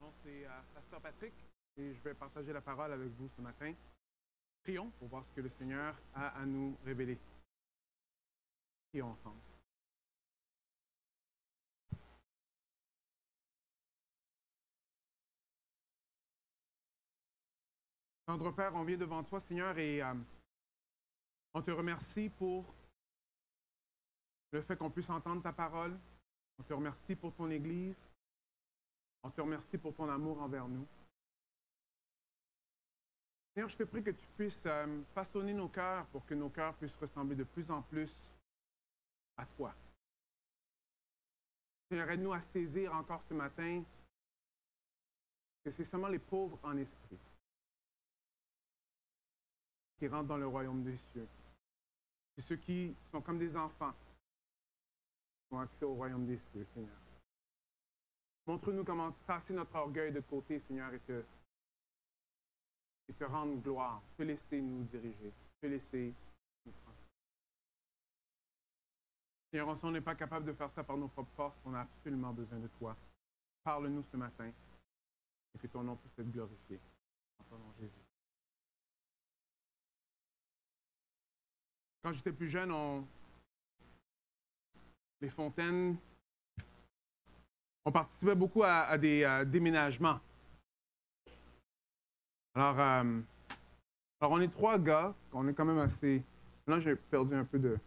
Bon, c'est Pasteur Patrick et je vais partager la parole avec vous ce matin. Prions pour voir ce que le Seigneur a à nous révéler. Prions ensemble. Tendre Père, on vient devant toi, Seigneur, et on te remercie pour le fait qu'on puisse entendre ta parole. On te remercie pour ton Église. On te remercie pour ton amour envers nous. Seigneur, je te prie que tu puisses façonner nos cœurs pour que nos cœurs puissent ressembler de plus en plus à toi. Seigneur, aide-nous à saisir encore ce matin que c'est seulement les pauvres en esprit qui rentrent dans le royaume des cieux. C'est ceux qui sont comme des enfants qui ont accès au royaume des cieux, Seigneur. Montre-nous comment tasser notre orgueil de côté, Seigneur, et te rendre gloire, te laisser nous diriger, te laisser nous transformer. Seigneur, si on n'est pas capable de faire ça par nos propres forces, on a absolument besoin de toi. Parle-nous ce matin et que ton nom puisse être glorifié. En ton nom, Jésus. Quand j'étais plus jeune, les fontaines, on participait beaucoup à des déménagements. Alors, on est 3 gars, on est quand même assez... Là, j'ai perdu un peu de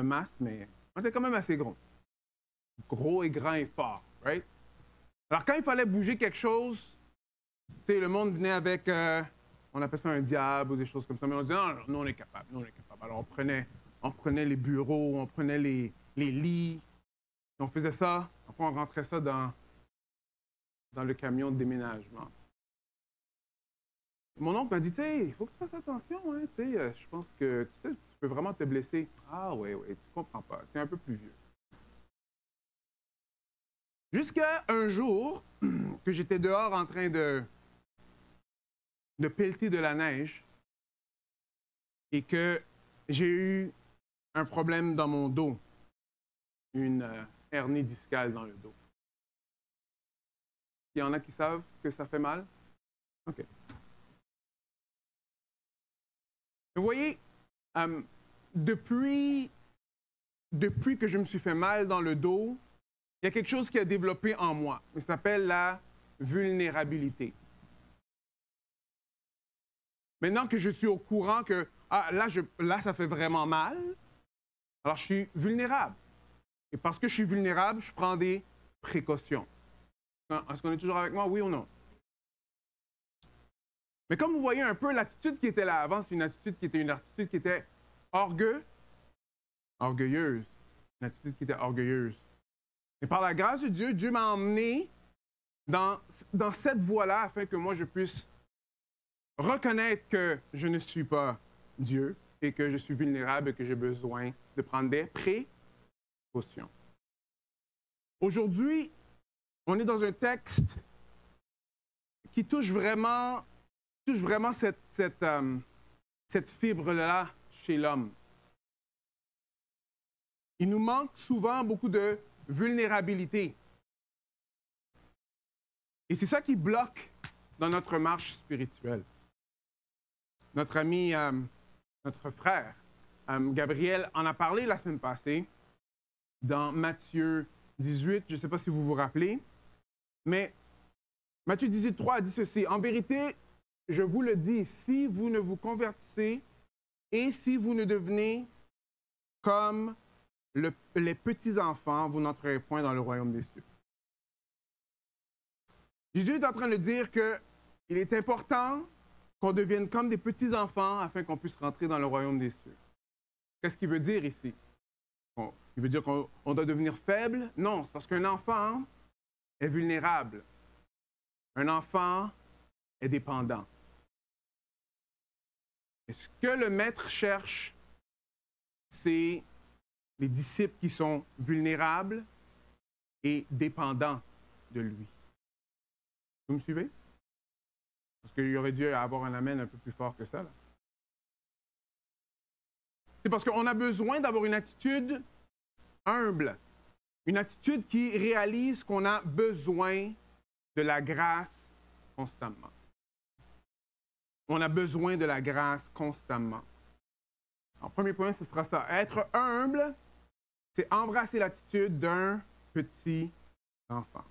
masse, mais on était quand même assez gros. Gros et grand et fort, right? Alors, quand il fallait bouger quelque chose, tu sais, le monde venait avec, on appelle ça un diable ou des choses comme ça, mais on disait, non, nous, on est capable, nous, on est capable. Alors, on prenait les bureaux, on prenait les lits, on faisait ça, après, on rentrait ça dans le camion de déménagement. Mon oncle m'a dit, tu sais, il faut que tu fasses attention, hein, tu sais, je pense que, tu sais, tu peux vraiment te blesser. Ah, oui, tu comprends pas, tu es un peu plus vieux. Jusqu'à un jour, que j'étais dehors en train de pelleter de la neige et que j'ai eu un problème dans mon dos, une hernie discale dans le dos. Il y en a qui savent que ça fait mal? OK. Vous voyez, depuis que je me suis fait mal dans le dos, il y a quelque chose qui a développé en moi. Ça s'appelle la vulnérabilité. Maintenant que je suis au courant que là, ça fait vraiment mal, alors je suis vulnérable. Et parce que je suis vulnérable, je prends des précautions. Est-ce qu'on est toujours avec moi, oui ou non? Mais comme vous voyez un peu, l'attitude qui était là avant, c'est une attitude qui était orgueilleuse. Une attitude qui était orgueilleuse. Et par la grâce de Dieu, Dieu m'a emmené dans cette voie-là afin que moi je puisse reconnaître que je ne suis pas Dieu et que je suis vulnérable et que j'ai besoin de prendre des précautions. Aujourd'hui, on est dans un texte qui touche vraiment cette fibre-là chez l'homme. Il nous manque souvent beaucoup de vulnérabilité. Et c'est ça qui bloque dans notre marche spirituelle. Notre ami, notre frère, Gabriel en a parlé la semaine passée dans Matthieu 18, je ne sais pas si vous vous rappelez, mais Matthieu 18, 3 a dit ceci, « En vérité, je vous le dis, si vous ne vous convertissez et si vous ne devenez comme les petits-enfants, vous n'entrerez point dans le royaume des cieux. » Jésus est en train de dire qu'il est important qu'on devienne comme des petits-enfants afin qu'on puisse rentrer dans le royaume des cieux. Qu'est-ce qu'il veut dire ici? Il veut dire qu'on doit devenir faible? Non, c'est parce qu'un enfant est vulnérable. Un enfant est dépendant. Et ce que le maître cherche, c'est les disciples qui sont vulnérables et dépendants de lui. Vous me suivez? Parce qu'il aurait dû avoir un amen un peu plus fort que ça. Là. C'est parce qu'on a besoin d'avoir une attitude humble. Une attitude qui réalise qu'on a besoin de la grâce constamment. On a besoin de la grâce constamment. En premier point, ce sera ça. Être humble, c'est embrasser l'attitude d'un petit enfant.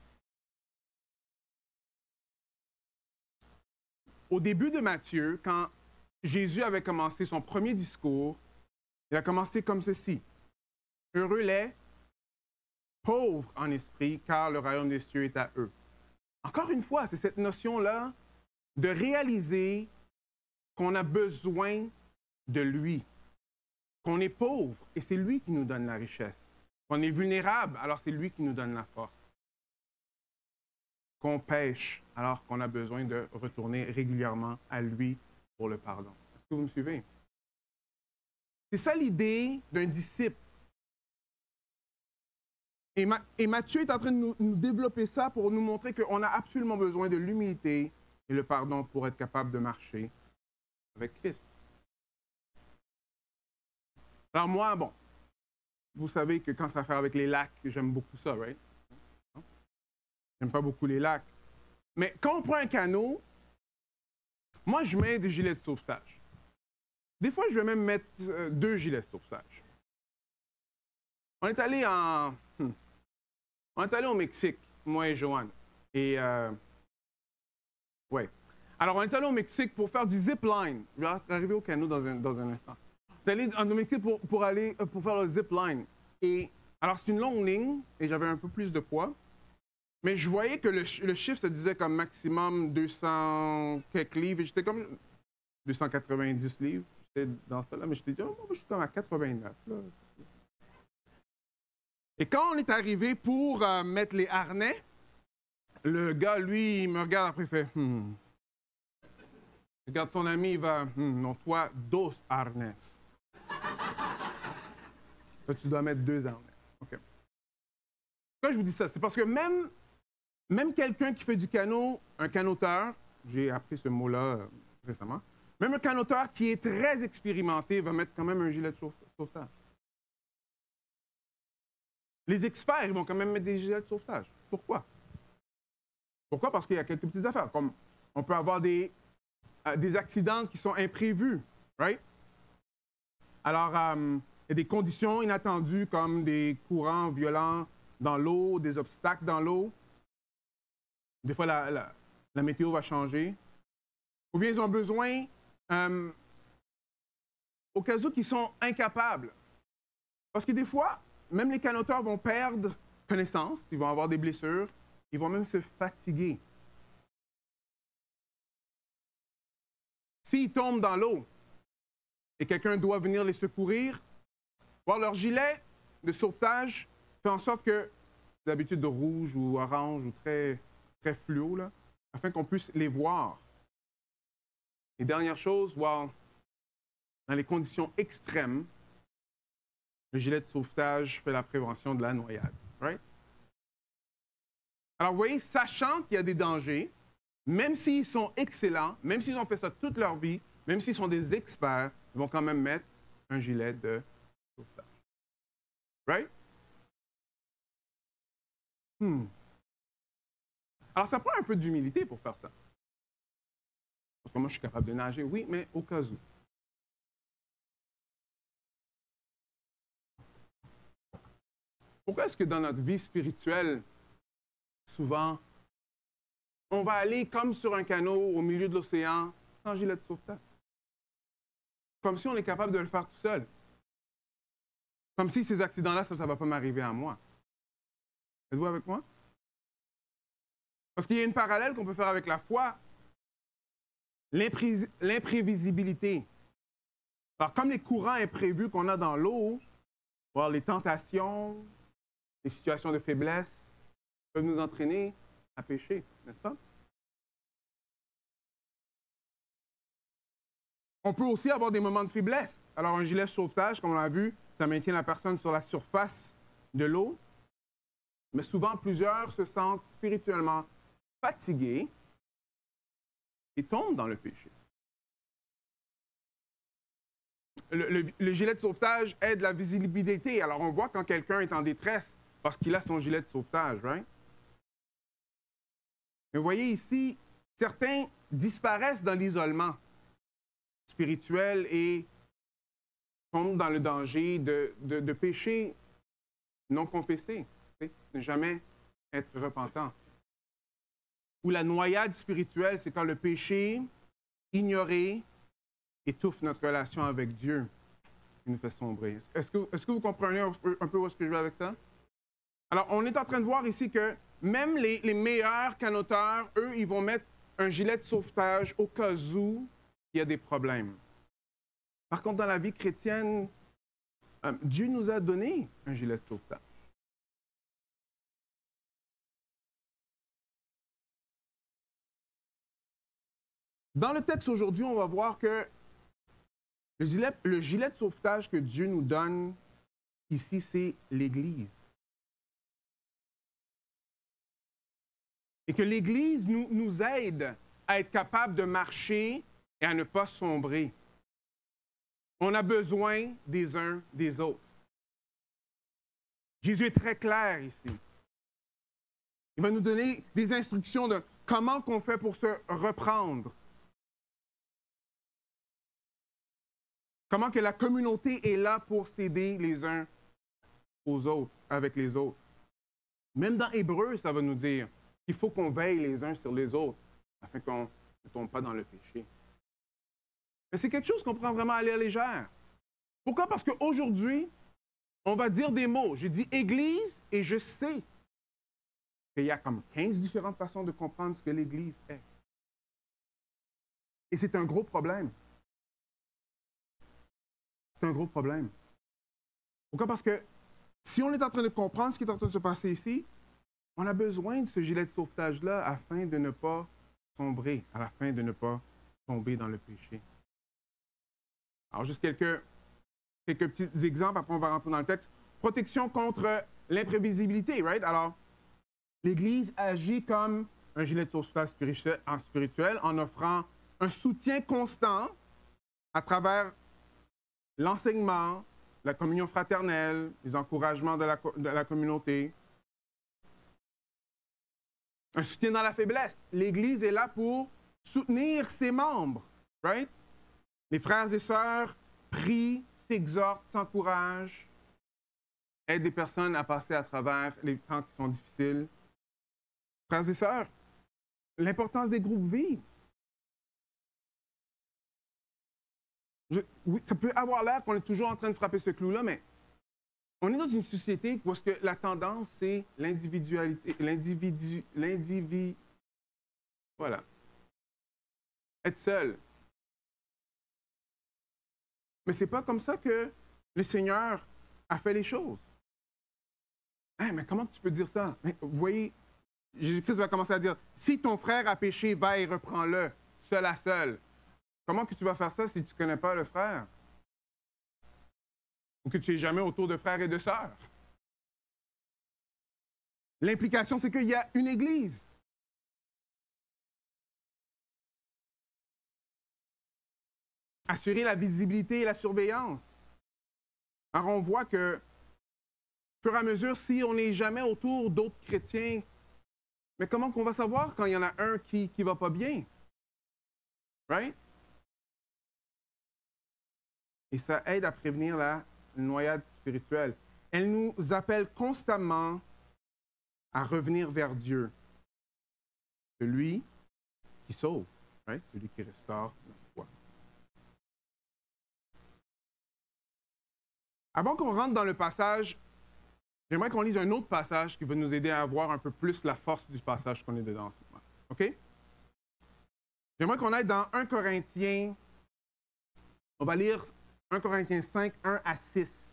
Au début de Matthieu, quand Jésus avait commencé son premier discours, il a commencé comme ceci. Heureux les pauvres en esprit, car le royaume des cieux est à eux. Encore une fois, c'est cette notion-là de réaliser qu'on a besoin de lui, qu'on est pauvre et c'est lui qui nous donne la richesse, qu'on est vulnérable, alors c'est lui qui nous donne la force, qu'on pêche, alors qu'on a besoin de retourner régulièrement à lui pour le pardon. Est-ce que vous me suivez? C'est ça l'idée d'un disciple. Et Matthieu est en train de nous développer ça pour nous montrer qu'on a absolument besoin de l'humilité et le pardon pour être capable de marcher avec Christ. Alors moi, bon, vous savez que quand ça a à faire avec les lacs, j'aime beaucoup ça, right? J'aime pas beaucoup les lacs. Mais quand on prend un canot, moi, je mets des gilets de sauvetage. Des fois, je vais même mettre 2 gilets de sauvetage. On est allé au Mexique, moi et Joanne. Et, ouais. Alors, on est allé au Mexique pour faire du zipline. Je vais arriver au canot dans un instant. On est allé au Mexique pour faire le zipline. Et, alors, c'est une longue ligne, et j'avais un peu plus de poids. Mais je voyais que le chiffre se disait comme maximum 200 quelques livres. Et j'étais comme 290 livres. J'étais dans ça là, mais j'étais dit, oh, moi, je suis comme à 89. Là. Et quand on est arrivé pour mettre les harnais, le gars, lui, il me regarde après, il fait regarde son ami, il va non, toi, 2 harnais. Toi, tu dois mettre 2 harnais. OK. Pourquoi je vous dis ça? C'est parce que même quelqu'un qui fait du canot, un canoteur, j'ai appris ce mot-là récemment, même un canoteur qui est très expérimenté va mettre quand même un gilet de sauvetage. Les experts, ils vont quand même mettre des gilets de sauvetage. Pourquoi? Pourquoi? Parce qu'il y a quelques petites affaires, comme on peut avoir des accidents qui sont imprévus, right? Alors, il y a des conditions inattendues comme des courants violents dans l'eau, des obstacles dans l'eau. Des fois, la météo va changer. Ou bien ils ont besoin, au cas où ils sont incapables. Parce que des fois, même les canoteurs vont perdre connaissance, ils vont avoir des blessures, ils vont même se fatiguer. S'ils tombent dans l'eau et quelqu'un doit venir les secourir, voir leur gilet de sauvetage fait en sorte que, d'habitude de rouge ou orange ou très, très fluo, là, afin qu'on puisse les voir. Et dernière chose, dans les conditions extrêmes, le gilet de sauvetage fait la prévention de la noyade. Right? Alors, vous voyez, sachant qu'il y a des dangers, même s'ils sont excellents, même s'ils ont fait ça toute leur vie, même s'ils sont des experts, ils vont quand même mettre un gilet de sauvetage. Right? Alors, ça prend un peu d'humilité pour faire ça. Parce que moi, je suis capable de nager, oui, mais au cas où. Pourquoi est-ce que dans notre vie spirituelle, souvent, on va aller comme sur un canot au milieu de l'océan sans gilet de sauvetage? Comme si on est capable de le faire tout seul. Comme si ces accidents-là, ça ne va pas m'arriver à moi. Êtes-vous avec moi? Parce qu'il y a une parallèle qu'on peut faire avec la foi. L'imprévisibilité. Alors, comme les courants imprévus qu'on a dans l'eau, voir les tentations, les situations de faiblesse peuvent nous entraîner à pécher, n'est-ce pas? On peut aussi avoir des moments de faiblesse. Alors, un gilet de sauvetage, comme on l'a vu, ça maintient la personne sur la surface de l'eau. Mais souvent, plusieurs se sentent spirituellement fatigués et tombent dans le péché. Le gilet de sauvetage aide la visibilité. Alors, on voit quand quelqu'un est en détresse, parce qu'il a son gilet de sauvetage, right? Mais vous voyez ici, certains disparaissent dans l'isolement spirituel et tombent dans le danger de péchés non confessés, ne jamais être repentant. Ou la noyade spirituelle, c'est quand le péché ignoré étouffe notre relation avec Dieu et nous fait sombrer. Est-ce que vous comprenez un peu où est-ce que je vais avec ça? Alors, on est en train de voir ici que même les meilleurs canoteurs, eux, ils vont mettre un gilet de sauvetage au cas où il y a des problèmes. Par contre, dans la vie chrétienne, Dieu nous a donné un gilet de sauvetage. Dans le texte aujourd'hui, on va voir que le gilet de sauvetage que Dieu nous donne ici, c'est l'Église. Et que l'Église nous aide à être capable de marcher et à ne pas sombrer. On a besoin des uns des autres. Jésus est très clair ici. Il va nous donner des instructions de comment qu'on fait pour se reprendre. Comment que la communauté est là pour s'aider les uns aux autres, avec les autres. Même dans Hébreu, ça va nous dire qu'il faut qu'on veille les uns sur les autres afin qu'on ne tombe pas dans le péché. Mais c'est quelque chose qu'on prend vraiment à la légère. Pourquoi? Parce qu'aujourd'hui, on va dire des mots. J'ai dit Église et je sais qu'il y a comme 15 différentes façons de comprendre ce que l'Église est. Et c'est un gros problème. C'est un gros problème. Pourquoi? Parce que si on est en train de comprendre ce qui est en train de se passer ici, on a besoin de ce gilet de sauvetage-là afin de ne pas sombrer, afin de ne pas tomber dans le péché. Alors, juste quelques petits exemples, après on va rentrer dans le texte. Protection contre l'imprévisibilité, right? Alors, l'Église agit comme un gilet de sauvetage spirituel en offrant un soutien constant à travers l'enseignement, la communion fraternelle, les encouragements de la communauté. Un soutien dans la faiblesse. L'Église est là pour soutenir ses membres, right? Les frères et sœurs prient, s'exhortent, s'encouragent, aident des personnes à passer à travers les temps qui sont difficiles. Frères et sœurs, l'importance des groupes vie. Oui, ça peut avoir l'air qu'on est toujours en train de frapper ce clou-là, mais on est dans une société où est-ce que la tendance, c'est l'individualité, voilà. Être seul. Mais c'est pas comme ça que le Seigneur a fait les choses. Hein, mais comment tu peux dire ça? Mais, vous voyez, Jésus-Christ va commencer à dire, si ton frère a péché, va et reprends-le, seul à seul. Comment que tu vas faire ça si tu ne connais pas le frère? Ou que tu n'es jamais autour de frères et de sœurs? L'implication, c'est qu'il y a une Église. Assurer la visibilité et la surveillance. Alors, on voit que, au fur et à mesure, si on n'est jamais autour d'autres chrétiens, mais comment qu'on va savoir quand il y en a un qui ne va pas bien? Right? Et ça aide à prévenir la noyade spirituelle. Elle nous appelle constamment à revenir vers Dieu. Celui qui sauve, right? Celui qui restaure notre foi. Avant qu'on rentre dans le passage, j'aimerais qu'on lise un autre passage qui va nous aider à voir un peu plus la force du passage qu'on est dedans en ce moment. OK? J'aimerais qu'on aille dans 1 Corinthiens. On va lire 1 Corinthiens 5, 1 à 6.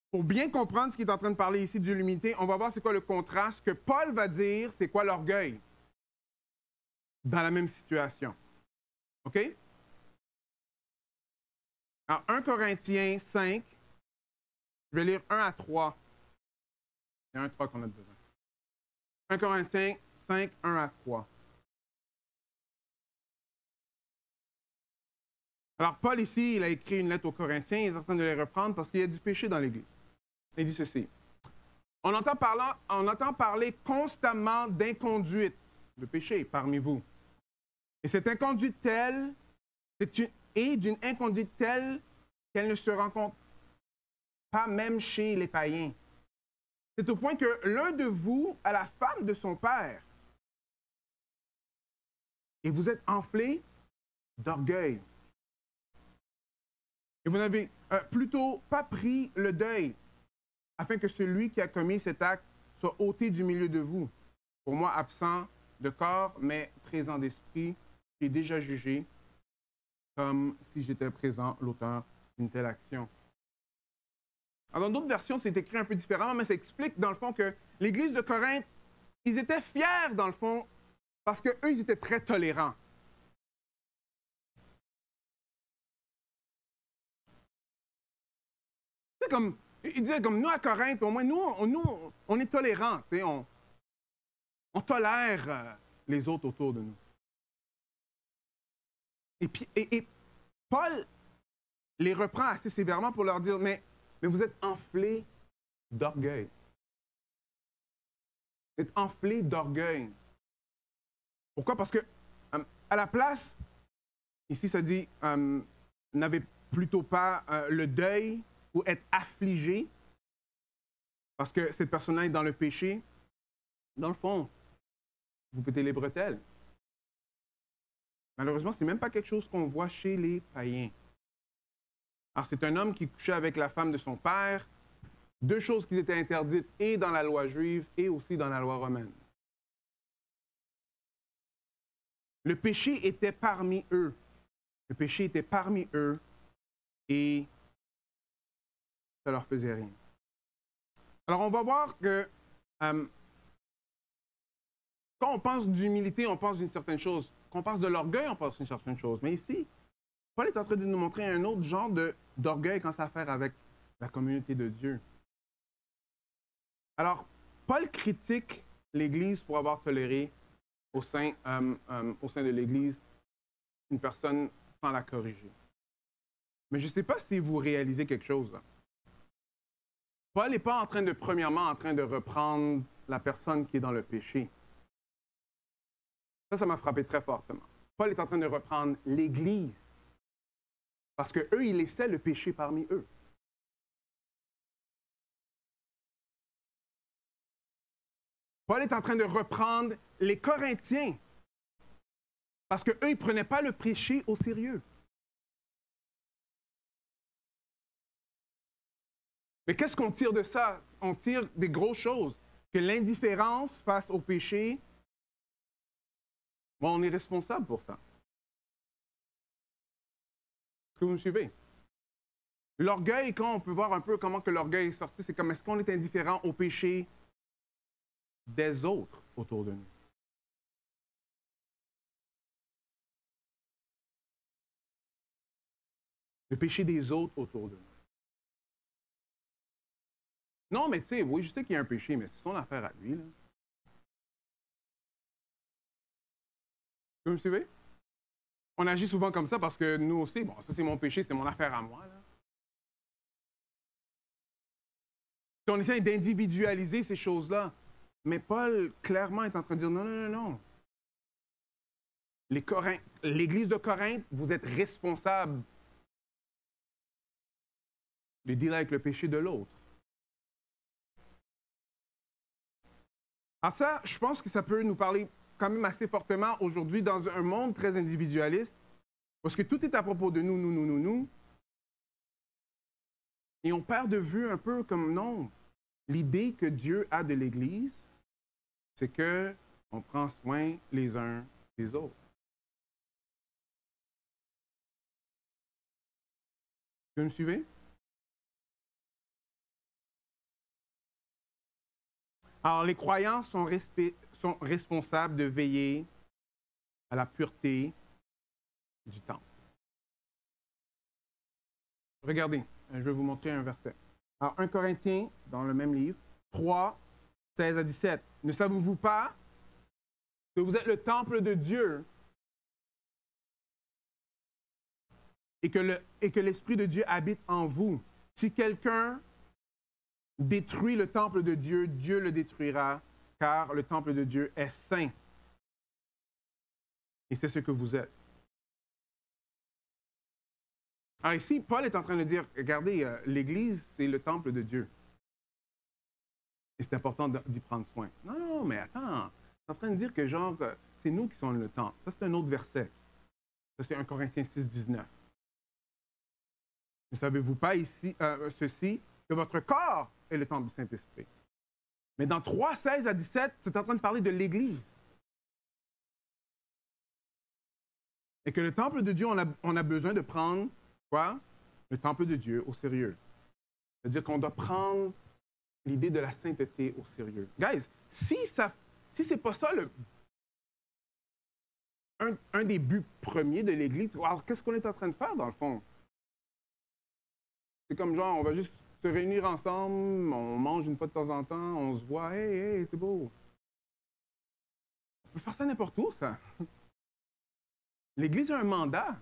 Pour bien comprendre ce qu'il est en train de parler ici de l'humilité, on va voir c'est quoi le contraste que Paul va dire, c'est quoi l'orgueil dans la même situation. OK? Alors, 1 Corinthiens 5, je vais lire 1 à 3. C'est 1 à 3 qu'on a besoin. 1 Corinthiens 5, 1 à 3. Alors, Paul, ici, il a écrit une lettre aux Corinthiens, il est en train de les reprendre parce qu'il y a du péché dans l'Église. Il dit ceci. On entend parler constamment d'inconduite, de péché parmi vous. Et cette inconduite telle, est d'une inconduite telle qu'elle ne se rencontre pas même chez les païens. C'est au point que l'un de vous a la femme de son père. Et vous êtes enflé d'orgueil. Et vous n'avez plutôt pas pris le deuil, afin que celui qui a commis cet acte soit ôté du milieu de vous. Pour moi, absent de corps, mais présent d'esprit, j'ai déjà jugé comme si j'étais présent l'auteur d'une telle action. Alors, dans d'autres versions, c'est écrit un peu différemment, mais ça explique, dans le fond, que l'Église de Corinthe, ils étaient fiers, dans le fond, parce qu'eux, ils étaient très tolérants. C'est comme, ils disaient comme nous à Corinthe, au moins, nous, on est tolérants, tu sais, on tolère les autres autour de nous. Et Paul les reprend assez sévèrement pour leur dire, mais vous êtes enflés d'orgueil. Vous êtes enflés d'orgueil. Pourquoi? Parce que, à la place, ici ça dit, n'avez plutôt pas le deuil ou être affligé, parce que cette personne-là est dans le péché. Dans le fond, vous pétez les bretelles. Malheureusement, ce n'est même pas quelque chose qu'on voit chez les païens. Alors, c'est un homme qui couchait avec la femme de son père, deux choses qui étaient interdites et dans la loi juive et aussi dans la loi romaine. Le péché était parmi eux. Le péché était parmi eux et ça leur faisait rien. Alors, on va voir que quand on pense d'humilité, on pense d'une certaine chose. Quand on pense de l'orgueil, on pense d'une certaine chose. Mais ici, Paul est en train de nous montrer un autre genre d'orgueil quand ça a à faire avec la communauté de Dieu. Alors, Paul critique l'Église pour avoir toléré au sein de l'Église une personne sans la corriger. Mais je ne sais pas si vous réalisez quelque chose là. Paul n'est pas premièrement en train de reprendre la personne qui est dans le péché. Ça m'a frappé très fortement. Paul est en train de reprendre l'Église. Parce qu'eux, ils laissaient le péché parmi eux. Paul est en train de reprendre les Corinthiens. Parce qu'eux, ils ne prenaient pas le péché au sérieux. Mais qu'est-ce qu'on tire de ça? On tire des grosses choses. Que l'indifférence face au péché, bon, on est responsable pour ça. Est-ce que vous me suivez? L'orgueil, quand on peut voir un peu comment que l'orgueil est sorti, c'est comme est-ce qu'on est indifférent au péché des autres autour de nous? Le péché des autres autour de nous. Non, mais tu sais, oui, je sais qu'il y a un péché, mais c'est son affaire à lui, là. Vous me suivez? On agit souvent comme ça parce que nous aussi, bon, ça c'est mon péché, c'est mon affaire à moi, là. Puis on essaie d'individualiser ces choses-là. Mais Paul, clairement, est en train de dire non, non, non, non. L'Église de Corinthe, vous êtes responsable de dealer avec le péché de l'autre. Alors ça, je pense que ça peut nous parler quand même assez fortement aujourd'hui dans un monde très individualiste, parce que tout est à propos de nous, nous, nous, nous, nous. Et on perd de vue un peu comme non. L'idée que Dieu a de l'Église, c'est qu'on prend soin les uns des autres. Vous me suivez? Alors, les croyants sont responsables de veiller à la pureté du temple. Regardez, je vais vous montrer un verset. Alors, 1 Corinthiens, dans le même livre, 3, 16 à 17. Ne savez-vous pas que vous êtes le temple de Dieu et que l'Esprit de Dieu habite en vous? Si quelqu'un détruit le temple de Dieu, Dieu le détruira, car le temple de Dieu est saint. Et c'est ce que vous êtes. Alors ici, Paul est en train de dire, regardez, l'Église, c'est le temple de Dieu. Et c'est important d'y prendre soin. Non, non, mais attends, c'est en train de dire que genre, c'est nous qui sommes le temple. Ça, c'est un autre verset. Ça, c'est 1 Corinthiens 6, 19. Ne savez-vous pas ici, ceci, que votre corps est le temple du Saint-Esprit? Mais dans 3, 16 à 17, c'est en train de parler de l'Église. Et que le temple de Dieu, on a besoin de prendre, quoi? Le temple de Dieu au sérieux. C'est-à-dire qu'on doit prendre l'idée de la sainteté au sérieux. Guys, si c'est pas ça un des buts premiers de l'Église, alors qu'est-ce qu'on est en train de faire dans le fond? C'est comme genre, on va juste se réunir ensemble, on mange une fois de temps en temps, on se voit, hey, c'est beau. On peut faire ça n'importe où, ça. L'Église a un mandat.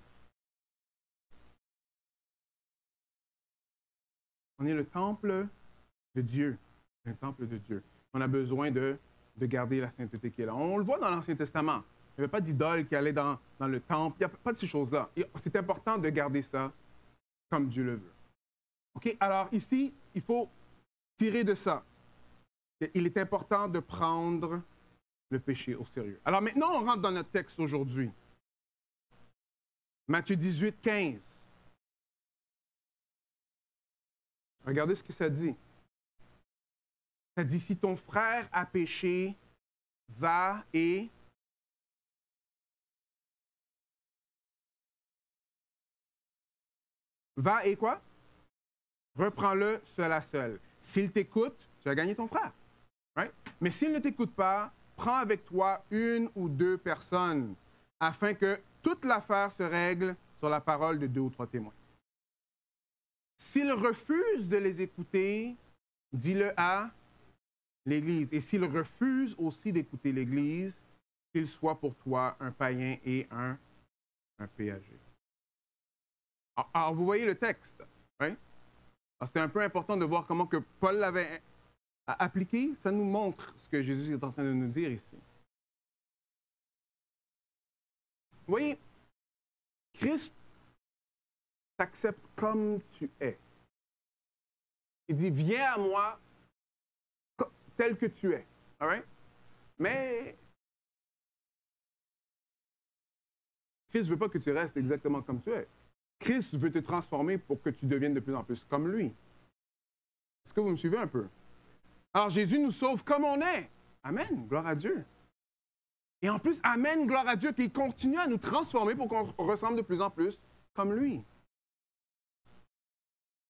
On est le temple de Dieu. Un temple de Dieu. On a besoin de garder la sainteté qui est là. On le voit dans l'Ancien Testament. Il n'y avait pas d'idole qui allait dans le temple. Il n'y a pas de ces choses-là. C'est important de garder ça comme Dieu le veut. OK? Alors ici, il faut tirer de ça. Il est important de prendre le péché au sérieux. Alors maintenant, on rentre dans notre texte aujourd'hui. Matthieu 18, 15. Regardez ce que ça dit. Ça dit, si ton frère a péché, va et... Va et quoi? Reprends-le seul à seul. S'il t'écoute, tu as gagné ton frère. Right? Mais s'il ne t'écoute pas, prends avec toi 1 ou 2 personnes afin que toute l'affaire se règle sur la parole de 2 ou 3 témoins. S'il refuse de les écouter, dis-le à l'Église. Et s'il refuse aussi d'écouter l'Église, qu'il soit pour toi un païen et un péager. Alors, vous voyez le texte. Hein? C'était un peu important de voir comment que Paul l'avait appliqué. Ça nous montre ce que Jésus est en train de nous dire ici. Vous voyez, Christ t'accepte comme tu es. Il dit, viens à moi tel que tu es. All right? Mais Christ ne veut pas que tu restes exactement comme tu es. Christ veut te transformer pour que tu deviennes de plus en plus comme lui. Est-ce que vous me suivez un peu? Alors Jésus nous sauve comme on est. Amen, gloire à Dieu. Et en plus, amen, gloire à Dieu, qu'il continue à nous transformer pour qu'on ressemble de plus en plus comme lui.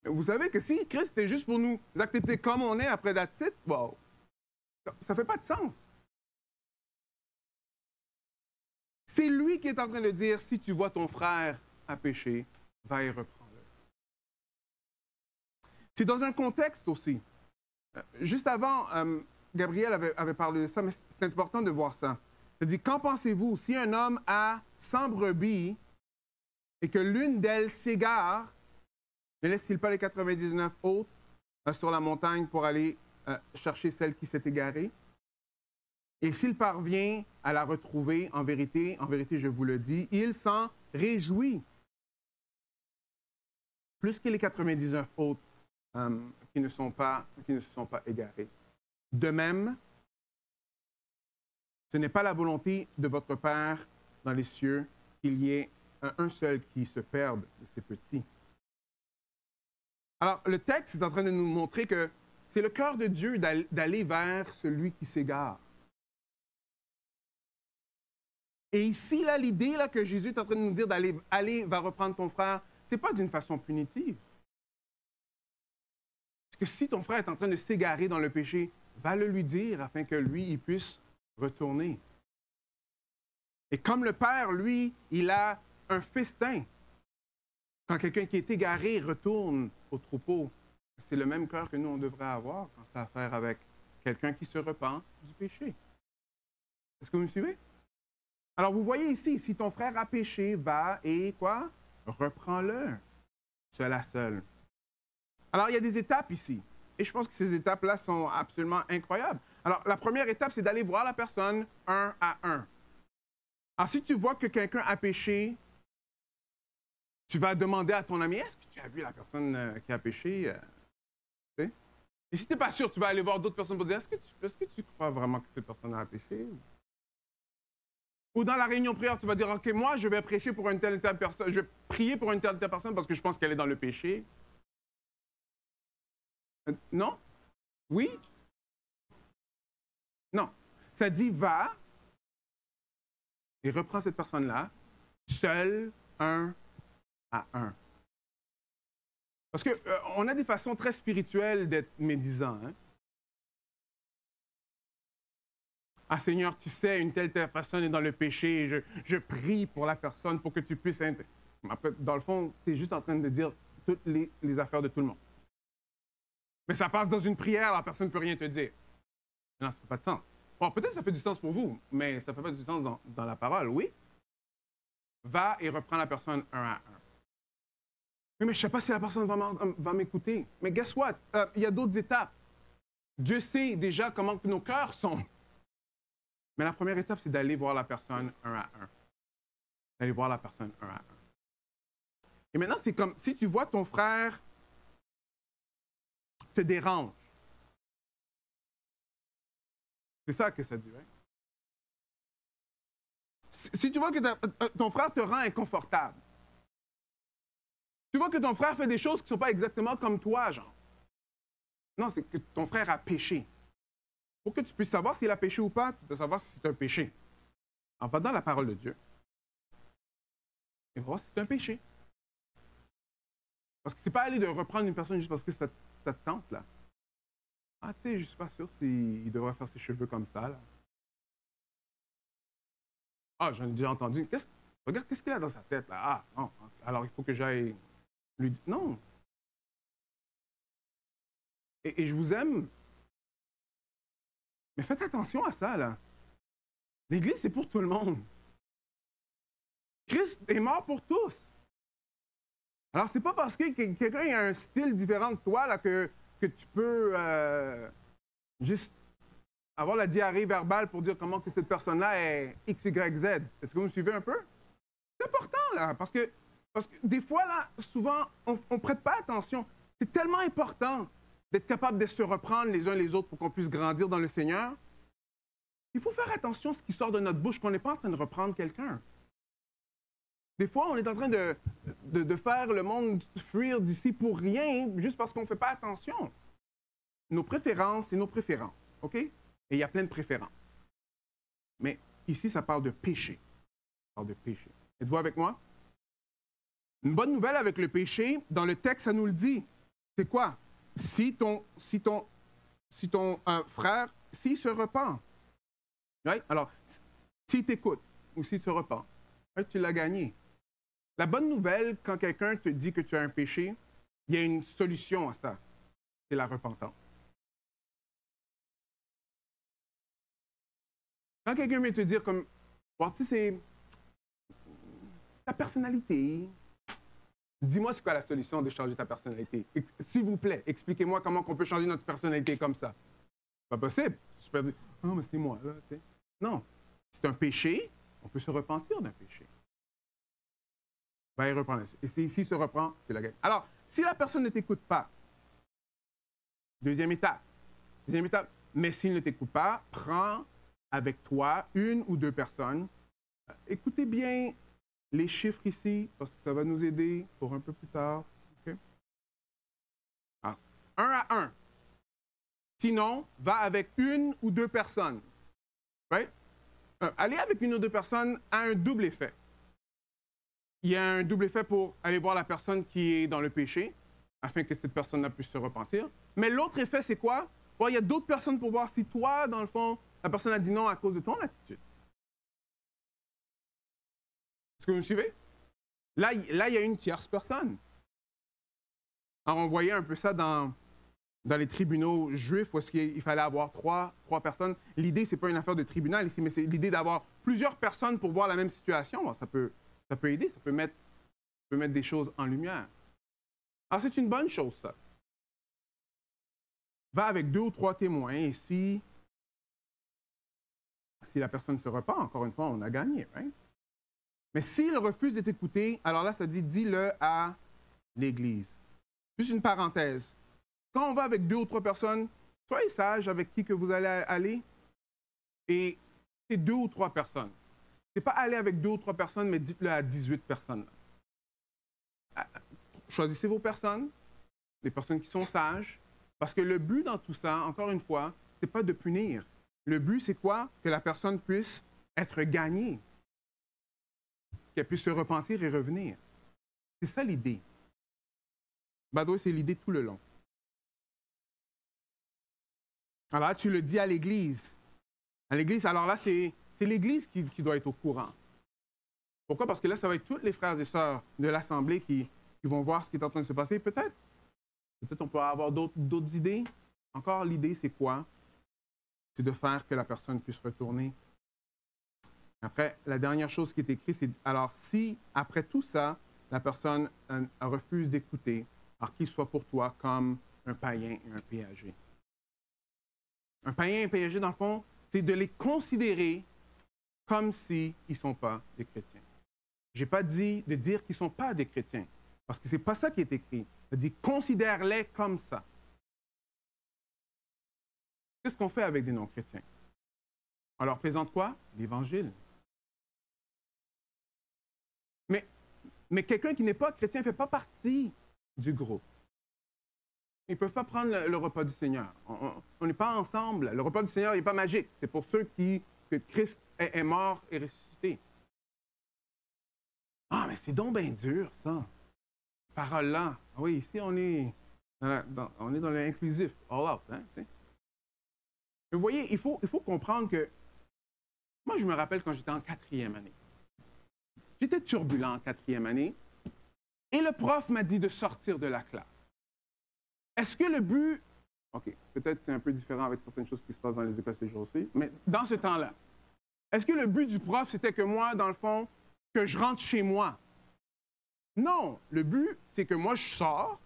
Mais vous savez que si Christ était juste pour nous accepter comme on est après that's it, wow, ça ne fait pas de sens. C'est lui qui est en train de dire, si tu vois ton frère à pécher, va et reprends-le. C'est dans un contexte aussi. Juste avant, Gabriel avait parlé de ça, mais c'est important de voir ça. C'est-à-dire, qu'en pensez-vous, si un homme a 100 brebis et que l'une d'elles s'égare, ne laisse-t-il pas les 99 autres sur la montagne pour aller chercher celle qui s'est égarée? Et s'il parvient à la retrouver, en vérité, je vous le dis, il s'en réjouit. Plus que les 99 autres qui ne se sont pas égarés. De même, ce n'est pas la volonté de votre Père dans les cieux qu'il y ait un seul qui se perde de ces petits. Alors, le texte est en train de nous montrer que c'est le cœur de Dieu d'aller vers celui qui s'égare. Et ici, là, l'idée là, que Jésus est en train de nous dire d'aller va reprendre ton frère, ce n'est pas d'une façon punitive. Parce que si ton frère est en train de s'égarer dans le péché, va le lui dire afin que lui, il puisse retourner. Et comme le Père, lui, il a un festin. Quand quelqu'un qui est égaré retourne au troupeau, c'est le même cœur que nous, on devrait avoir quand ça a affaire avec quelqu'un qui se repent du péché. Est-ce que vous me suivez? Alors, vous voyez ici, si ton frère a péché, va et quoi? Reprends-le, seul à seul. Alors, il y a des étapes ici. Et je pense que ces étapes-là sont absolument incroyables. Alors, la première étape, c'est d'aller voir la personne un à un. Alors, si tu vois que quelqu'un a péché, tu vas demander à ton ami, est-ce que tu as vu la personne qui a péché? Et si tu n'es pas sûr, tu vas aller voir d'autres personnes pour dire, est-ce que tu crois vraiment que cette personne a péché? Ou dans la réunion prière, tu vas dire, OK, moi, je vais prêcher pour une telle personne, je vais prier pour une telle personne parce que je pense qu'elle est dans le péché. Non? Oui? Non. Ça dit, va et reprends cette personne-là, seul, un à un. Parce qu'on a des façons très spirituelles d'être médisants. Hein? Ah Seigneur, tu sais, une telle personne est dans le péché, et je prie pour la personne pour que tu puisses... Dans le fond, tu es juste en train de dire toutes les affaires de tout le monde. Mais ça passe dans une prière, la personne ne peut rien te dire. Non, ça ne fait pas de sens. Bon, peut-être que ça fait du sens pour vous, mais ça ne fait pas du sens dans la parole, oui? Va et reprends la personne un à un. Oui, mais je ne sais pas si la personne va m'écouter. Mais guess what? Il y a d'autres étapes. Dieu sait déjà comment nos cœurs sont. Mais la première étape, c'est d'aller voir la personne un à un. D'aller voir la personne un à un. Et maintenant, c'est comme si tu vois ton frère te dérange. C'est ça que ça dit, hein? Si tu vois que ton frère te rend inconfortable, tu vois que ton frère fait des choses qui ne sont pas exactement comme toi, genre. Non, c'est que ton frère a péché. Pour que tu puisses savoir s'il a péché ou pas, tu dois savoir si c'est un péché. En va dans la parole de Dieu et voir si c'est un péché. Parce que c'est pas aller de reprendre une personne juste parce que ça te tente, là. Ah, tu sais, je suis pas sûr s'il devrait faire ses cheveux comme ça, là. Ah, j'en ai déjà entendu. Regarde, qu'est-ce qu'il a dans sa tête, là? Ah, non. Alors, il faut que j'aille lui dire. Non. Et je vous aime. Mais faites attention à ça, là. L'Église, c'est pour tout le monde. Christ est mort pour tous. Alors, c'est pas parce que quelqu'un a un style différent de toi, là, que tu peux juste avoir la diarrhée verbale pour dire comment que cette personne-là est X, Y, Z. Est-ce que vous me suivez un peu? C'est important, là, parce que des fois, là, souvent, on ne prête pas attention. C'est tellement important d'être capable de se reprendre les uns les autres pour qu'on puisse grandir dans le Seigneur. Il faut faire attention à ce qui sort de notre bouche, qu'on n'est pas en train de reprendre quelqu'un. Des fois, on est en train de faire le monde fuir d'ici pour rien, juste parce qu'on ne fait pas attention. Nos préférences, c'est nos préférences, OK? Et il y a plein de préférences. Mais ici, ça parle de péché. Ça parle de péché. Êtes-vous avec moi? Une bonne nouvelle avec le péché, dans le texte, ça nous le dit. C'est quoi? Si ton frère, s'il se repent, right? Alors, s'il t'écoute ou s'il se repent, right, tu l'as gagné. La bonne nouvelle, quand quelqu'un te dit que tu as un péché, il y a une solution à ça. C'est la repentance. Quand quelqu'un vient te dire comme, bon, tu sais, c'est ta personnalité. Dis-moi c'est quoi la solution de changer ta personnalité. S'il vous plaît, expliquez-moi comment on peut changer notre personnalité comme ça. Pas possible. Super dit, oh, mais c'est moi, là, tu sais. Non. C'est un péché, on peut se repentir d'un péché. Va y reprendre. Et s'il se reprend, c'est la gagne. Alors, si la personne ne t'écoute pas, deuxième étape. Mais s'il ne t'écoute pas, prends avec toi une ou deux personnes. Écoutez bien les chiffres ici, parce que ça va nous aider pour un peu plus tard. Okay? Alors, un à un. Sinon, va avec une ou deux personnes. Right? Aller avec une ou deux personnes a un double effet. Il y a un double effet pour aller voir la personne qui est dans le péché, afin que cette personne-là puisse se repentir. Mais l'autre effet, c'est quoi? Bon, il y a d'autres personnes pour voir si toi, dans le fond, la personne a dit non à cause de ton attitude. Est-ce que vous me suivez? Là, il y a une tierce personne. Alors, on voyait un peu ça dans les tribunaux juifs, où il fallait avoir trois personnes. L'idée, ce n'est pas une affaire de tribunal ici, mais c'est l'idée d'avoir plusieurs personnes pour voir la même situation. Bon, ça peut aider, ça peut mettre des choses en lumière. Alors, c'est une bonne chose, ça. va avec 2 ou 3 témoins et si la personne ne se repent, encore une fois, on a gagné. Right? Mais s'il refuse d'être écouté, alors là, ça dit, dis-le à l'Église. Juste une parenthèse. Quand on va avec 2 ou 3 personnes, soyez sages avec qui que vous allez aller. Et c'est 2 ou 3 personnes. Ce n'est pas aller avec 2 ou 3 personnes, mais dites-le à 18 personnes. Choisissez vos personnes, les personnes qui sont sages, parce que le but dans tout ça, encore une fois, ce n'est pas de punir. Le but, c'est quoi? Que la personne puisse être gagnée, qu'elle puisse se repentir et revenir. C'est ça l'idée. Badoy, c'est l'idée tout le long. Alors là, tu le dis à l'Église. À l'Église, alors là, c'est l'Église qui doit être au courant. Pourquoi? Parce que là, ça va être tous les frères et sœurs de l'Assemblée qui vont voir ce qui est en train de se passer. Peut-être on peut avoir d'autres idées. Encore, l'idée, c'est quoi? C'est de faire que la personne puisse retourner. Après, la dernière chose qui est écrite, c'est alors si, après tout ça, la personne refuse d'écouter, alors qu'il soit pour toi comme un païen et un péager. Un païen et un péager, dans le fond, c'est de les considérer comme s'ils ne sont pas des chrétiens. Je n'ai pas dit de dire qu'ils ne sont pas des chrétiens, parce que ce n'est pas ça qui est écrit. Il dit considère-les comme ça. Qu'est-ce qu'on fait avec des non-chrétiens? On leur présente quoi? L'Évangile. Mais quelqu'un qui n'est pas chrétien ne fait pas partie du groupe. Ils ne peuvent pas prendre le repas du Seigneur. On n'est pas ensemble. Le repas du Seigneur n'est pas magique. C'est pour ceux que Christ est mort et ressuscité. Ah, mais c'est donc bien dur, ça. Parole-là. Ah oui, ici, on est dans l'inclusif. All out, hein? T'sais. Vous voyez, il faut comprendre que... Moi, je me rappelle quand j'étais en 4e année. J'étais turbulent en 4e année. Et le prof m'a dit de sortir de la classe. Est-ce que le but... OK, peut-être c'est un peu différent avec certaines choses qui se passent dans les écoles ces jours-ci, mais dans ce temps-là, est-ce que le but du prof, c'était que moi, dans le fond, que je rentre chez moi? Non, le but, c'est que moi, je sors,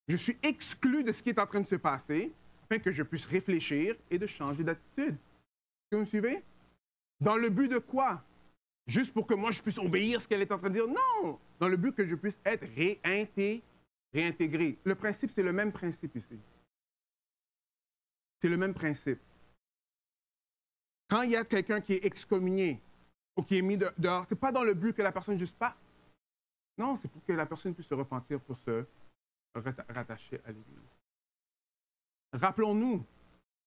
je suis exclu de ce qui est en train de se passer, afin que je puisse réfléchir et de changer d'attitude. Est-ce que vous me suivez? Dans le but de quoi? Juste pour que moi, je puisse obéir ce qu'elle est en train de dire? Non! Dans le but que je puisse être réintégré. Le principe, c'est le même principe ici. C'est le même principe. Quand il y a quelqu'un qui est excommunié ou qui est mis dehors, ce n'est pas dans le but que la personne juste parte. Non, c'est pour que la personne puisse se repentir pour se rattacher à l'Église. Rappelons-nous,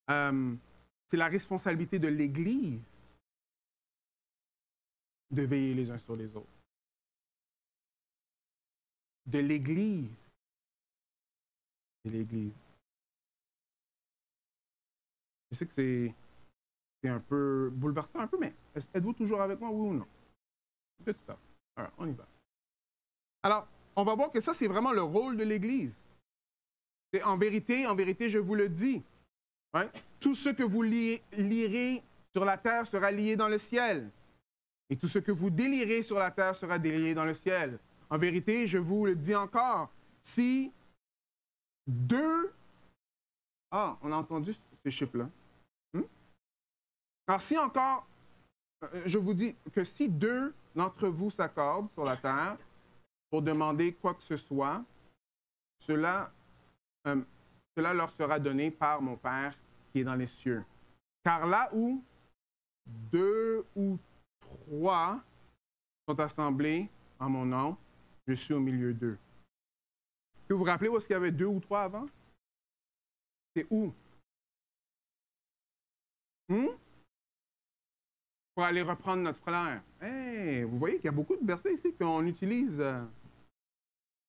c'est la responsabilité de l'Église de veiller les uns sur les autres. De l'Église. De l'Église. Je sais que c'est un peu bouleversant, un peu, mais êtes-vous toujours avec moi, oui ou non? Good stuff. Alors, on y va. Alors, on va voir que ça, c'est vraiment le rôle de l'Église. Et en vérité, je vous le dis, hein, tout ce que vous lirez sur la terre sera lié dans le ciel. Et tout ce que vous délirez sur la terre sera délié dans le ciel. En vérité, je vous le dis encore, si 2... Ah, on a entendu ces chiffres-là. Alors, si encore, je vous dis que si 2 d'entre vous s'accordent sur la terre pour demander quoi que ce soit, cela leur sera donné par mon Père qui est dans les cieux. Car là où 2 ou 3 sont assemblés en mon nom, je suis au milieu d'eux. Est-ce que vous vous rappelez où est-ce qu'il y avait 2 ou 3 avant? C'est où? Pour aller reprendre notre frère. Hey, vous voyez qu'il y a beaucoup de versets ici qu'on utilise.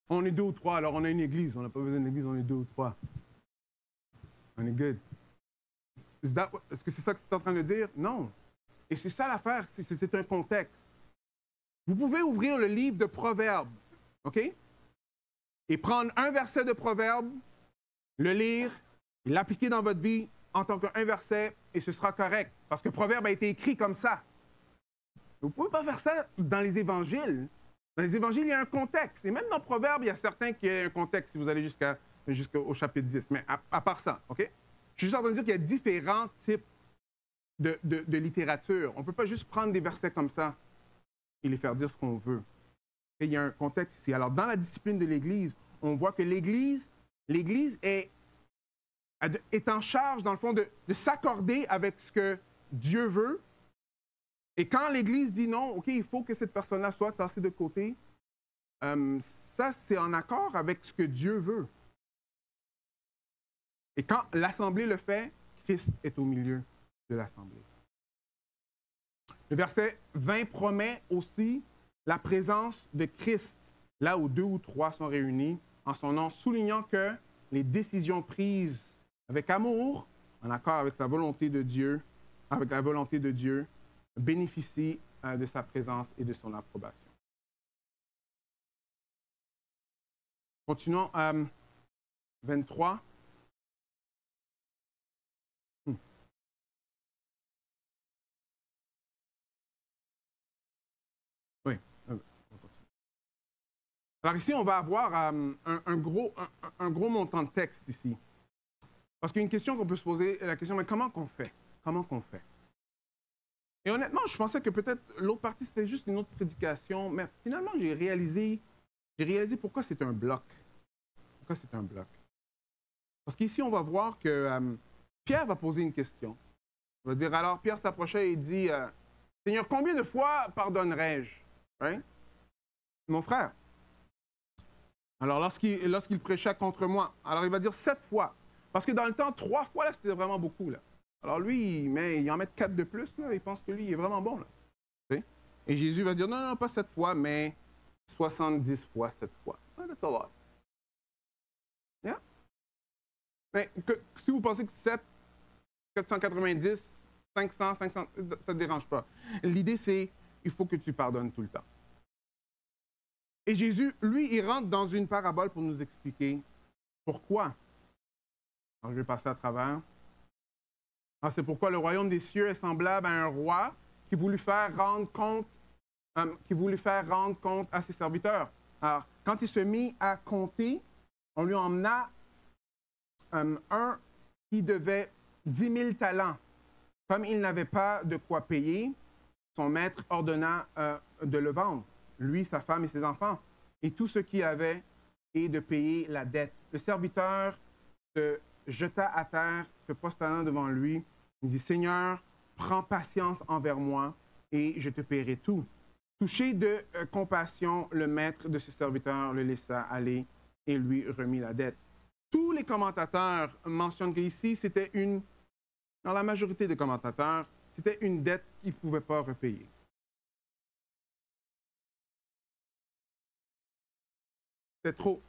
On est 2 ou 3, alors on a une église. On n'a pas besoin d'une église, on est 2 ou 3. On est good. Est-ce que c'est ça que c'est en train de dire? Non. Et c'est ça l'affaire, c'est un contexte. Vous pouvez ouvrir le livre de Proverbes, OK? Et prendre un verset de Proverbes, le lire, et l'appliquer dans votre vie en tant qu'un verset, et ce sera correct. Parce que Proverbe a été écrit comme ça. Vous ne pouvez pas faire ça dans les évangiles. Dans les évangiles, il y a un contexte. Et même dans Proverbe, il y a certains qui ont un contexte, si vous allez jusqu'à jusqu'au chapitre 10. Mais à part ça, OK? Je suis juste en train de dire qu'il y a différents types de littérature. On ne peut pas juste prendre des versets comme ça et les faire dire ce qu'on veut. Et il y a un contexte ici. Alors, dans la discipline de l'Église, on voit que l'Église est en charge, dans le fond, de s'accorder avec ce que Dieu veut. Et quand l'Église dit non, OK, il faut que cette personne-là soit tassée de côté, ça, c'est en accord avec ce que Dieu veut. Et quand l'Assemblée le fait, Christ est au milieu de l'Assemblée. Le verset 20 promet aussi la présence de Christ, là où 2 ou 3 sont réunis en son nom, soulignant que les décisions prises avec amour, en accord avec sa volonté de Dieu, avec la volonté de Dieu, bénéficient de sa présence et de son approbation. Continuons à 23. Oui. Alors ici, on va avoir un gros montant de texte ici. Parce qu'il y a une question qu'on peut se poser, la question, mais comment qu'on fait? Comment qu'on fait? Et honnêtement, je pensais que peut-être l'autre partie, c'était juste une autre prédication, mais finalement, j'ai réalisé pourquoi c'est un bloc. Pourquoi c'est un bloc? Parce qu'ici, on va voir que Pierre va poser une question. Il va dire, alors Pierre s'approchait et dit, Seigneur, combien de fois pardonnerai-je? Right? Mon frère. Alors, lorsqu'il prêchait contre moi, alors il va dire 7 fois. Parce que dans le temps, 3 fois, là, c'était vraiment beaucoup, là. Alors lui, il en met 4 de plus, là, il pense que lui, il est vraiment bon, là. Okay? Et Jésus va dire, non, non, pas 7 fois, mais 70 fois 7 fois. Ah, that's a lot. Yeah? Mais si vous pensez que 7, 490, 500, ça ne dérange pas. L'idée, c'est, il faut que tu pardonnes tout le temps. Et Jésus, lui, il rentre dans une parabole pour nous expliquer pourquoi. Alors, je vais passer à travers. Alors, c'est pourquoi le royaume des cieux est semblable à un roi qui voulut faire rendre compte à ses serviteurs. Alors, quand il se mit à compter, on lui emmena un qui devait 10 000 talents. Comme il n'avait pas de quoi payer, son maître ordonna de le vendre, lui, sa femme et ses enfants, et tout ce qu'il avait, et de payer la dette. Le serviteur se jeta à terre, se prosternant devant lui. Il dit, Seigneur, prends patience envers moi, et je te paierai tout. Touché de compassion, le maître de ce serviteur le laissa aller et lui remit la dette. Tous les commentateurs mentionnent qu'ici, dans la majorité des commentateurs, c'était une dette qu'il ne pouvait pas repayer. C'était trop.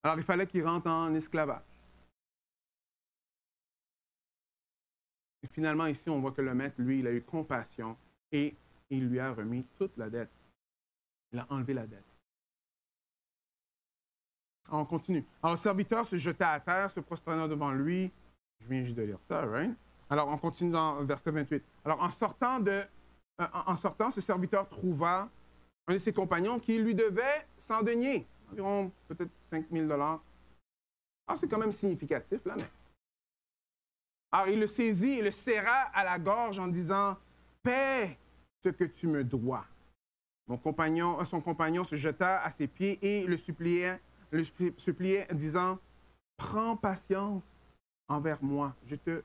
Alors, il fallait qu'il rentre en esclavage. Et finalement, ici, on voit que le maître, lui, il a eu compassion et il lui a remis toute la dette. Il a enlevé la dette. Alors, on continue. Alors, le serviteur se jeta à terre, se prosternant devant lui. Je viens juste de lire ça, right? Alors, on continue dans verset 28. Alors, en sortant, ce serviteur trouva un de ses compagnons qui lui devait 100 deniers, environ peut-être 5 000 $. Ah, c'est quand même significatif, là, mais... Alors, il le saisit et le serra à la gorge en disant « Paie ce que tu me dois. » Son compagnon se jeta à ses pieds et le suppliait disant « Prends patience envers moi, je te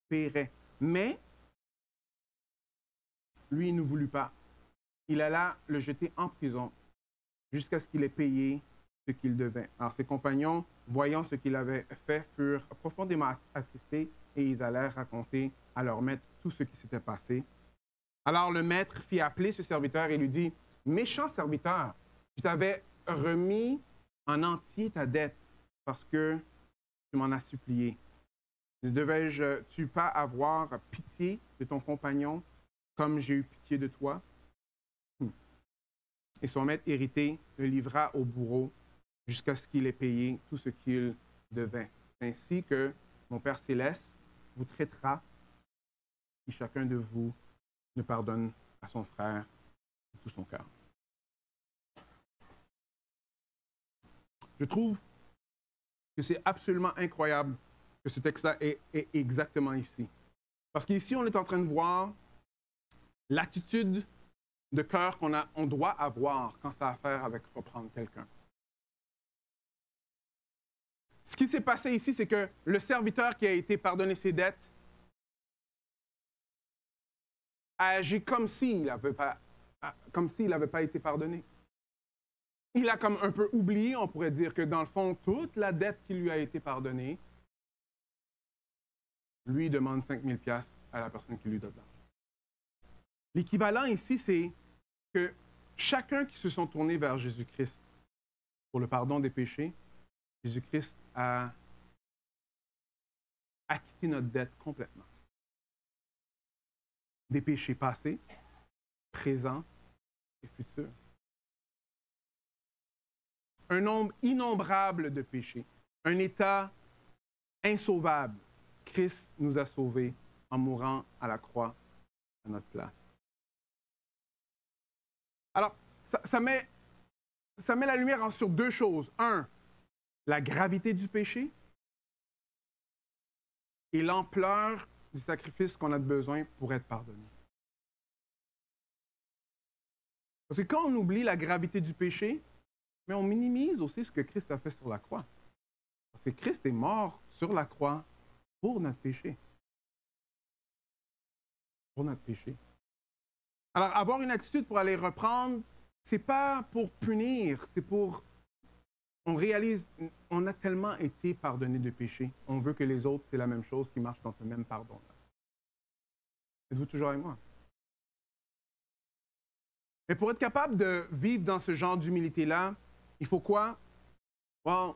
paierai. » Mais lui, il ne voulut pas. Il alla le jeter en prison jusqu'à ce qu'il ait payé ce qu'il devait. Alors ses compagnons, voyant ce qu'il avait fait, furent profondément attristés et ils allèrent raconter à leur maître tout ce qui s'était passé. Alors le maître fit appeler ce serviteur et lui dit, « Méchant serviteur, je t'avais remis en entier ta dette parce que tu m'en as supplié. Ne devais-je pas avoir pitié de ton compagnon comme j'ai eu pitié de toi? » Et son maître irrité le livra au bourreau jusqu'à ce qu'il ait payé tout ce qu'il devait. Ainsi que mon Père céleste vous traitera si chacun de vous ne pardonne à son frère de tout son cœur. Je trouve que c'est absolument incroyable que ce texte-là est exactement ici. Parce qu'ici, on est en train de voir l'attitude de cœur on doit avoir quand ça a à faire avec reprendre quelqu'un. Ce qui s'est passé ici, c'est que le serviteur qui a été pardonné ses dettes a agi comme s'il n'avait pas été pardonné. Il a comme un peu oublié, on pourrait dire, que dans le fond, toute la dette qui lui a été pardonnée, lui demande 5 000 $ à la personne qui lui donne l'argent. L'équivalent ici, c'est que chacun qui se sont tournés vers Jésus-Christ pour le pardon des péchés, Jésus-Christ a acquitté notre dette complètement. Des péchés passés, présents et futurs. Un nombre innombrable de péchés, un état insauvable. Christ nous a sauvés en mourant à la croix à notre place. Alors, ça met la lumière sur deux choses. Un, la gravité du péché et l'ampleur du sacrifice qu'on a besoin pour être pardonné. Parce que quand on oublie la gravité du péché, mais on minimise aussi ce que Christ a fait sur la croix. Parce que Christ est mort sur la croix pour notre péché. Pour notre péché. Alors, avoir une attitude pour aller reprendre, c'est pas pour punir, c'est pour... On réalise, on a tellement été pardonné de péché. On veut que les autres, c'est la même chose, qui marche dans ce même pardon-là. Êtes-vous toujours avec moi? Mais pour être capable de vivre dans ce genre d'humilité-là, il faut quoi? Bon,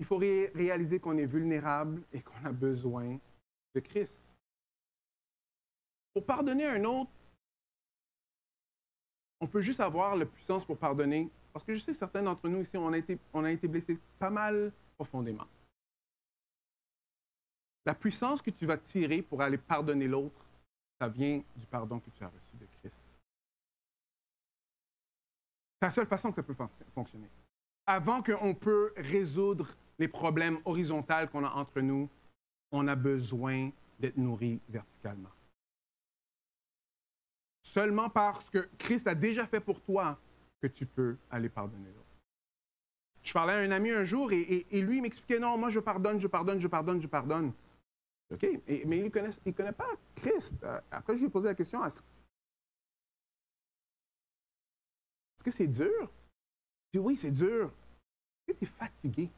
il faut réaliser qu'on est vulnérable et qu'on a besoin de Christ. Pour pardonner un autre, on peut juste avoir la puissance pour pardonner. Parce que je sais, certains d'entre nous ici, on a été blessés pas mal profondément. La puissance que tu vas tirer pour aller pardonner l'autre, ça vient du pardon que tu as reçu de Christ. C'est la seule façon que ça peut fonctionner. Avant qu'on peut résoudre les problèmes horizontaux qu'on a entre nous, on a besoin d'être nourri verticalement. Seulement parce que Christ a déjà fait pour toi que tu peux aller pardonner l'autre. Je parlais à un ami un jour et lui il m'expliquait, non, moi je pardonne. OK, mais il ne connaît pas Christ. Après, je lui ai posé la question, est-ce que c'est dur? Il dit, oui, c'est dur. Est-ce que tu es fatigué?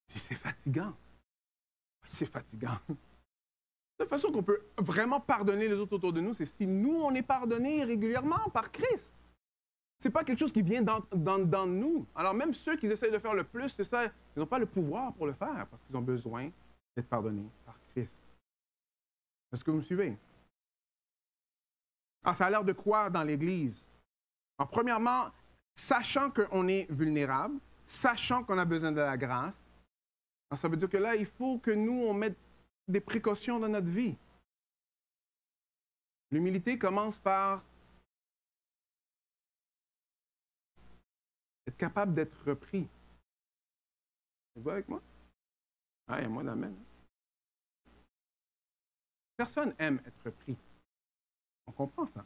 C'est fatigant. C'est fatigant. La façon qu'on peut vraiment pardonner les autres autour de nous, c'est si nous, on est pardonnés régulièrement par Christ. Ce n'est pas quelque chose qui vient dans nous. Alors même ceux qui essayent de faire le plus, c'est ça, ils n'ont pas le pouvoir pour le faire parce qu'ils ont besoin d'être pardonnés par Christ. Est-ce que vous me suivez? Alors, ça a l'air de quoi dans l'Église? Alors, premièrement, sachant qu'on est vulnérable, sachant qu'on a besoin de la grâce, alors, ça veut dire que là, il faut que nous, on mette des précautions dans notre vie. L'humilité commence par être capable d'être repris. Vous avec moi? Ah, il y a moi dans le même. Personne aime être repris. On comprend ça.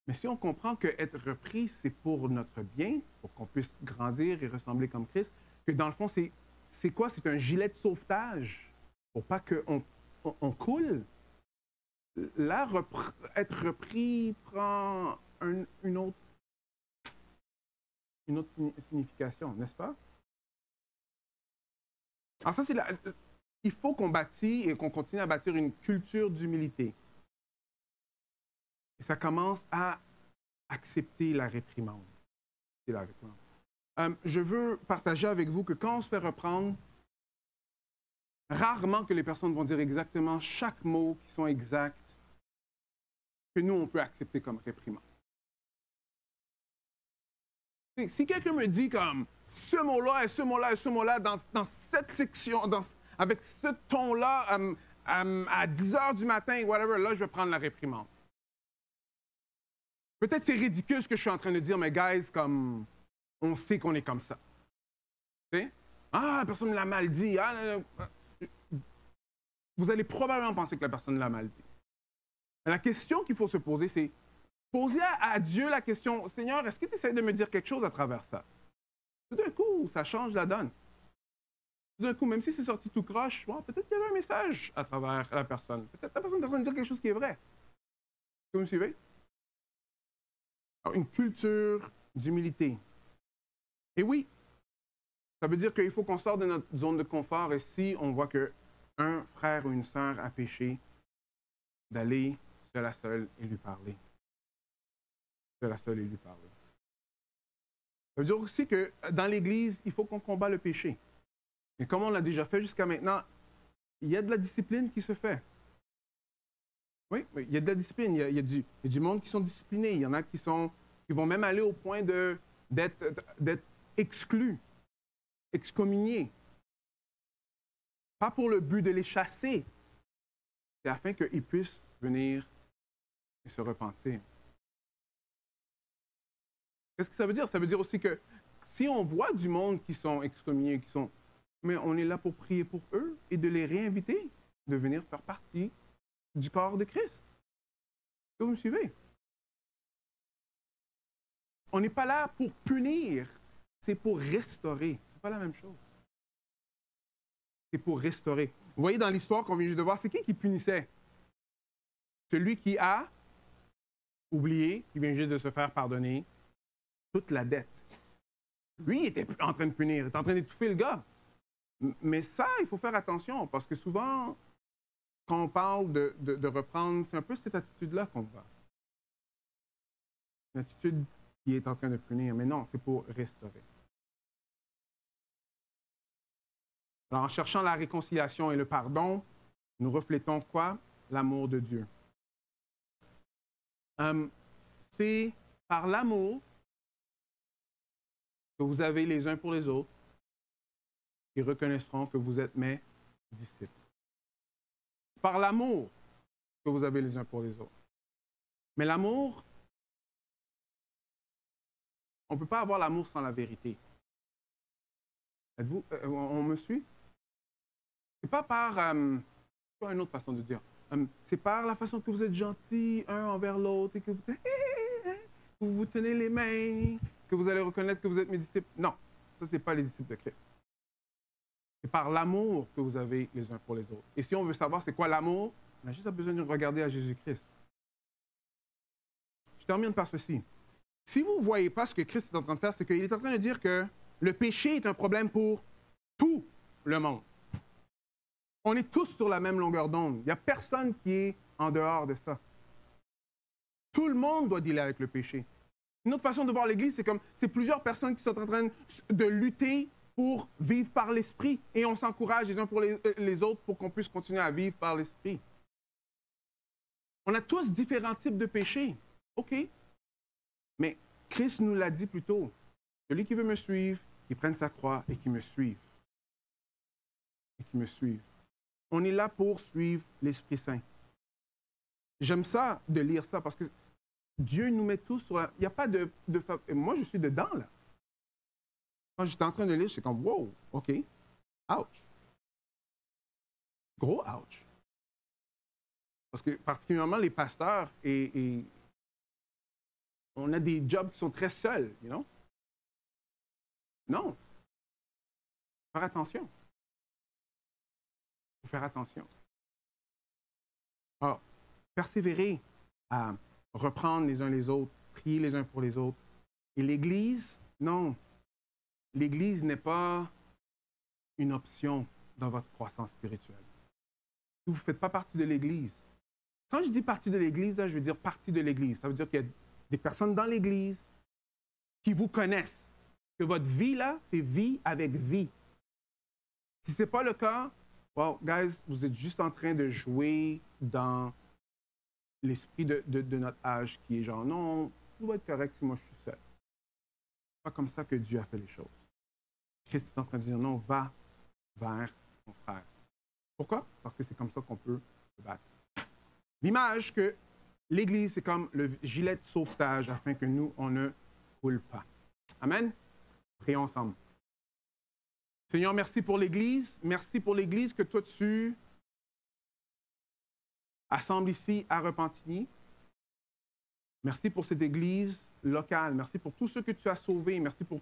Mais si on comprend qu'être repris, c'est pour notre bien, pour qu'on puisse grandir et ressembler comme Christ, que dans le fond, c'est quoi? C'est un gilet de sauvetage pour pas qu'on coule. Là, être repris prend une autre signification, n'est-ce pas? Alors ça, il faut qu'on bâtisse et qu'on continue à bâtir une culture d'humilité. Et ça commence à accepter la réprimande. Je veux partager avec vous que quand on se fait reprendre, rarement que les personnes vont dire exactement chaque mot qui sont exacts que nous, on peut accepter comme réprimande. Si quelqu'un me dit comme ce mot-là et ce mot-là et ce mot-là dans cette section, avec ce ton-là à 10 heures du matin, whatever, là, je vais prendre la réprimande. Peut-être c'est ridicule ce que je suis en train de dire, mais guys, comme on sait qu'on est comme ça. Tu sais? Ah, la personne l'a mal dit. Ah, vous allez probablement penser que la personne l'a mal dit. Mais la question qu'il faut se poser, c'est poser à Dieu la question, Seigneur, est-ce que tu essaies de me dire quelque chose à travers ça? Tout d'un coup, ça change la donne. Tout d'un coup, même si c'est sorti tout croche, bon, peut-être qu'il y avait un message à travers la personne. Peut-être la personne est en train de dire quelque chose qui est vrai. Est-ce que vous me suivez? Alors, une culture d'humilité. Et oui, ça veut dire qu'il faut qu'on sorte de notre zone de confort et si on voit qu'un frère ou une sœur a péché, d'aller seul à seul et lui parler. Seul à seul et lui parler. Ça veut dire aussi que dans l'Église, il faut qu'on combat le péché. Et comme on l'a déjà fait jusqu'à maintenant, il y a de la discipline qui se fait. Oui, il y a de la discipline. Il y a du monde qui sont disciplinés. Il y en a qui vont même aller au point d'être exclus, excommuniés. Pas pour le but de les chasser, c'est afin qu'ils puissent venir et se repentir. Qu'est-ce que ça veut dire? Ça veut dire aussi que si on voit du monde qui sont excommuniés, mais on est là pour prier pour eux et de les réinviter de venir faire partie du corps de Christ. Est-ce que vous me suivez? On n'est pas là pour punir, c'est pour restaurer. C'est pas la même chose. C'est pour restaurer. Vous voyez dans l'histoire qu'on vient juste de voir, c'est qui punissait? Celui qui a oublié, qui vient juste de se faire pardonner toute la dette. Lui, il était en train de punir, il était en train d'étouffer le gars. Mais ça, il faut faire attention, parce que souvent, quand on parle de reprendre, c'est un peu cette attitude-là qu'on voit. Une attitude qui est en train de punir, mais non, c'est pour restaurer. Alors, en cherchant la réconciliation et le pardon, nous reflétons quoi? L'amour de Dieu. C'est par l'amour que vous avez les uns pour les autres qui reconnaîtront que vous êtes mes disciples. Par l'amour que vous avez les uns pour les autres. Mais l'amour, on ne peut pas avoir l'amour sans la vérité. Êtes-vous, on me suit? C'est pas par, pas une autre façon de dire, c'est par la façon que vous êtes gentils un envers l'autre et que vous vous tenez les mains, que vous allez reconnaître que vous êtes mes disciples. Non, ça, ce n'est pas les disciples de Christ. C'est par l'amour que vous avez les uns pour les autres. Et si on veut savoir c'est quoi l'amour, on a juste besoin de regarder à Jésus-Christ. Je termine par ceci. Si vous ne voyez pas ce que Christ est en train de faire, c'est qu'il est en train de dire que le péché est un problème pour tout le monde. On est tous sur la même longueur d'onde. Il n'y a personne qui est en dehors de ça. Tout le monde doit dealer avec le péché. Une autre façon de voir l'Église, c'est plusieurs personnes qui sont en train de lutter pour vivre par l'Esprit. Et on s'encourage les uns pour les autres pour qu'on puisse continuer à vivre par l'Esprit. On a tous différents types de péchés. OK. Mais Christ nous l'a dit plus tôt. Celui qui veut me suivre, qu'il prenne sa croix et qu'il me suive. Et qu'il me suive. On est là pour suivre l'Esprit Saint. J'aime ça de lire ça parce que Dieu nous met tous sur la... Il n'y a pas de... Moi, je suis dedans, là. Quand j'étais en train de lire, c'est comme, wow, OK, ouch. Gros ouch. Parce que particulièrement les pasteurs, on a des jobs qui sont très seuls, you know? Non. Faire attention. Il faut faire attention. Alors, persévérer à reprendre les uns les autres, prier les uns pour les autres. Et l'Église, non. L'Église n'est pas une option dans votre croissance spirituelle. Si vous ne faites pas partie de l'Église, quand je dis partie de l'Église, là, je veux dire partie de l'Église. Ça veut dire qu'il y a des personnes dans l'Église qui vous connaissent. Que votre vie, là, c'est vie avec vie. Si ce n'est pas le cas, well, guys, vous êtes juste en train de jouer dans l'esprit de notre âge qui est genre, non, tout va être correct si moi je suis seul. C'est pas comme ça que Dieu a fait les choses. Christ est en train de dire, non, va vers ton frère. Pourquoi? Parce que c'est comme ça qu'on peut se battre. L'image que l'Église, c'est comme le gilet de sauvetage afin que nous, on ne coule pas. Amen? Prions ensemble. Seigneur, merci pour l'Église. Merci pour l'Église que toi, tu assembles ici à Repentigny. Merci pour cette Église locale. Merci pour tous ceux que tu as sauvés. Merci pour